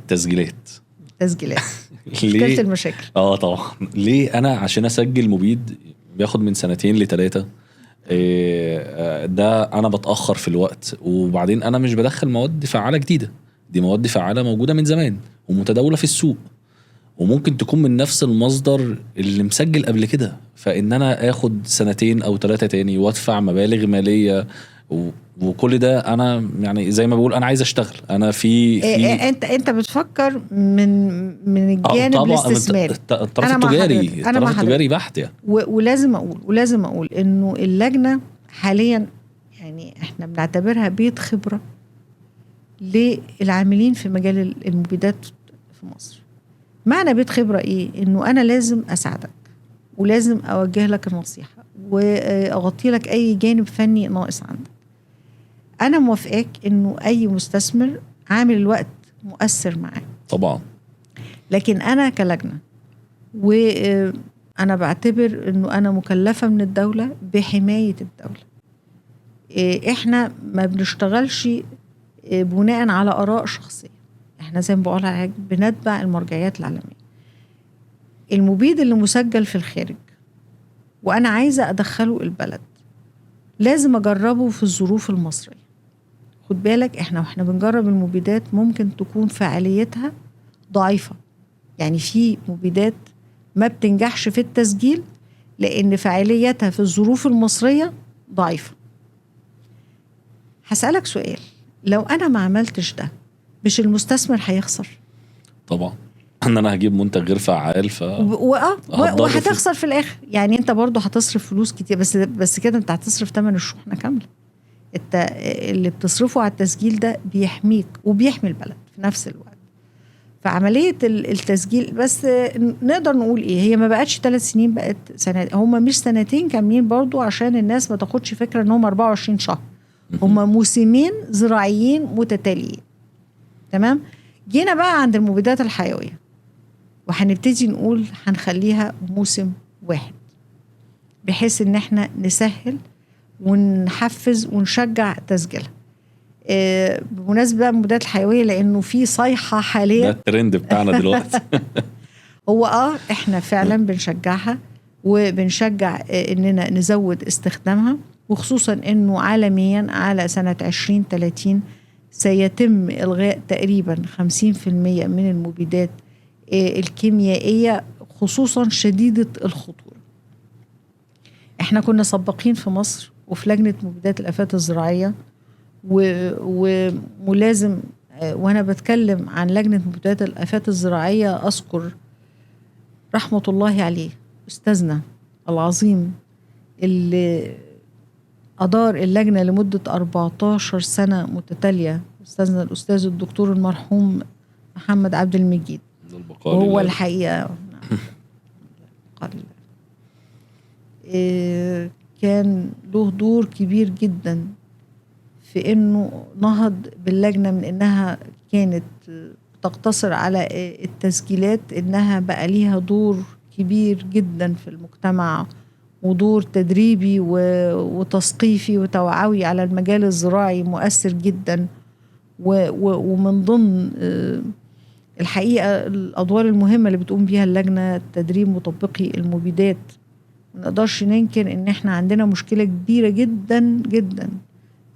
تسجيلات تسجيلات مشكلة ليه؟ المشاكل. طبعا. ليه؟ انا عشان اسجل مبيد بياخد من 2 ل3. ده انا بتاخر في الوقت، وبعدين انا مش بدخل مواد فعاله جديده، دي مواد فعاله موجوده من زمان ومتداوله في السوق، وممكن تكون من نفس المصدر اللي مسجل قبل كده، فان انا اخد 2 أو 3 تاني وادفع مبالغ ماليه وكل ده. انا يعني زي ما بقول انا عايز اشتغل، انا في انت بتفكر من الجانب الاستثماري، الطرف أنا مع التجاري، حضرتك. أنا الطرف مع التجاري بحت يعني. ولازم اقول انه اللجنه حاليا يعني احنا بنعتبرها بيت خبره للعاملين في مجال المبيدات في مصر. معنى بيت خبره ايه؟ انه انا لازم اساعدك، ولازم اوجه لك النصيحه، واغطي لك اي جانب فني ناقص عندك. انا موافقاك انه اي مستثمر عامل الوقت مؤثر معاه طبعا، لكن انا كلجنه وانا بعتبر انه انا مكلفه من الدوله بحمايه الدوله. احنا ما بنشتغلش بناء على اراء شخصيه، احنا زي ما بقول على بنتبع المرجعيات العالميه. المبيد اللي مسجل في الخارج وانا عايزه ادخله البلد لازم اجربه في الظروف المصريه. خد بالك احنا بنجرب المبيدات ممكن تكون فعاليتها ضعيفه، يعني في مبيدات ما بتنجحش في التسجيل لان فعاليتها في الظروف المصريه ضعيفه. هسألك سؤال، لو انا ما عملتش ده مش المستثمر هيخسر؟ طبعا ان انا هجيب منتج غير فعال وهتخسر في الاخر. يعني انت برضو هتصرف فلوس كتير، بس كده انت هتصرف ثمن الشحنه كامله. انت اللي بتصرفه على التسجيل ده بيحميك وبيحمي البلد في نفس الوقت. فعمليه التسجيل بس نقدر نقول ايه، هي ما بقتش 3 سنين، بقت سنة. هم مش 2 كاملين برضو عشان الناس ما تاخدش فكره ان هم 24 شهر، هم موسمين زراعيين متتاليين. تمام. جينا بقى عند المبيدات الحيويه وهنبتدي نقول هنخليها موسم واحد بحيث ان احنا نسهل ونحفز ونشجع تسجيلها. بمناسبة المبيدات الحيوية لانه في صيحة حاليا، ده الترند بتاعنا دلوقتي. هو احنا فعلا بنشجعها وبنشجع اننا نزود استخدامها، وخصوصا انه عالميا على سنة 2030 سيتم الغاء تقريبا 50% من المبيدات الكيميائية خصوصا شديدة الخطورة. احنا كنا سباقين في مصر وفي لجنة مبيدات الآفات الزراعية ولازم وانا بتكلم عن لجنة مبيدات الآفات الزراعية اذكر رحمة الله عليه أستاذنا العظيم اللي أدار اللجنة لمدة 14 سنة متتالية، أستاذنا الأستاذ الدكتور المرحوم محمد عبد المجيد. وهو الحقيقة كان له دور كبير جدا في انه نهض باللجنة من انها كانت تقتصر على التسجيلات، انها بقى ليها دور كبير جدا في المجتمع ودور تدريبي وتثقيفي وتوعوي على المجال الزراعي مؤثر جدا. ومن ضمن الحقيقة الأدوار المهمة اللي بتقوم بيها اللجنة تدريب مطبقي المبيدات. ما نقدرش ننكر ان احنا عندنا مشكلة كبيرة جدا جدا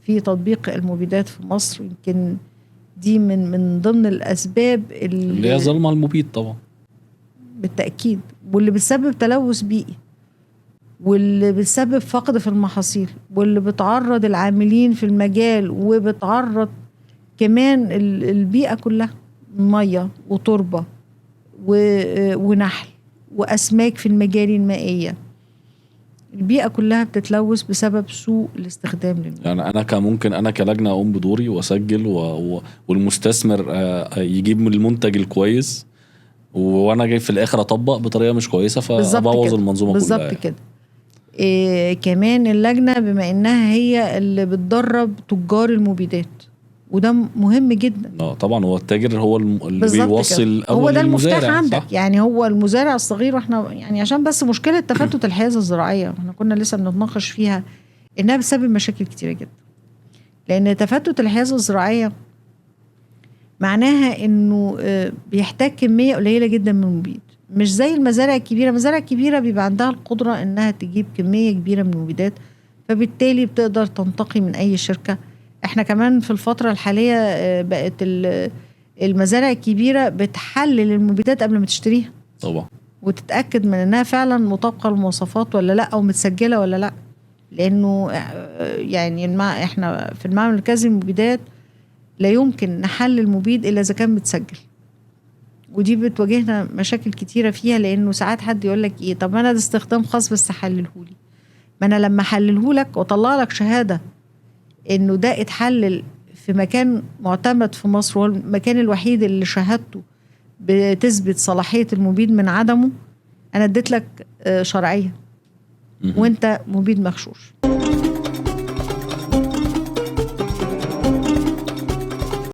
في تطبيق المبيدات في مصر. يمكن دي من ضمن الأسباب اللي هي ظلمة المبيد طبعا بالتأكيد، واللي بتسبب تلوث بيئي، واللي بتسبب فقد في المحاصيل، واللي بتعرض العاملين في المجال وبتعرض كمان البيئة كلها، مية وتربة ونحل وأسماك في المجاري المائية. البيئة كلها بتتلوث بسبب سوء الاستخدام للمبيد. يعني أنا كلجنة أقوم بدوري وأسجل والمستثمر يجيب من المنتج الكويس، وأنا جاي في الآخر أطبق بطريقة مش كويسة فأبوظ المنظومة كلها. بالظبط كده. كمان اللجنة بما إنها هي اللي بتدرب تجار المبيدات، وده مهم جدا. طبعا هو التاجر هو اللي بيوصل هو ده المفتاح عندك، صح؟ يعني هو المزارع الصغير. واحنا يعني عشان بس مشكلة تفتت الحيازة الزراعية احنا كنا لسه بنتناقش فيها انها بسبب مشاكل كتيرة جدا. لان تفتت الحيازة الزراعية معناها انه بيحتاج كميه قليله جدا من المبيد، مش زي المزارع الكبيره. المزارع الكبيره بيبقى عندها القدره انها تجيب كميه كبيره من المبيدات، فبالتالي بتقدر تنتقي من اي شركه. احنا كمان في الفتره الحاليه بقت المزارع الكبيره بتحلل المبيدات قبل ما تشتريها طبعا، وتتاكد من انها فعلا مطابقه للمواصفات ولا لا، او متسجله ولا لا. لانه يعني احنا في المعمل المركزي للمبيدات لا يمكن نحلل مبيد الا اذا كان متسجل، ودي بتواجهنا مشاكل كتيره فيها. لانه ساعات حد يقول لك ايه، طب انا ده استخدام خاص بس حللهولي. ما انا لما احللهولك واطلع لك شهاده انه ده اتحلل في مكان معتمد في مصر، هو المكان الوحيد اللي شهادته بتثبت صلاحيه المبيد من عدمه، انا اديت لك شرعيه وانت مبيد مغشوش.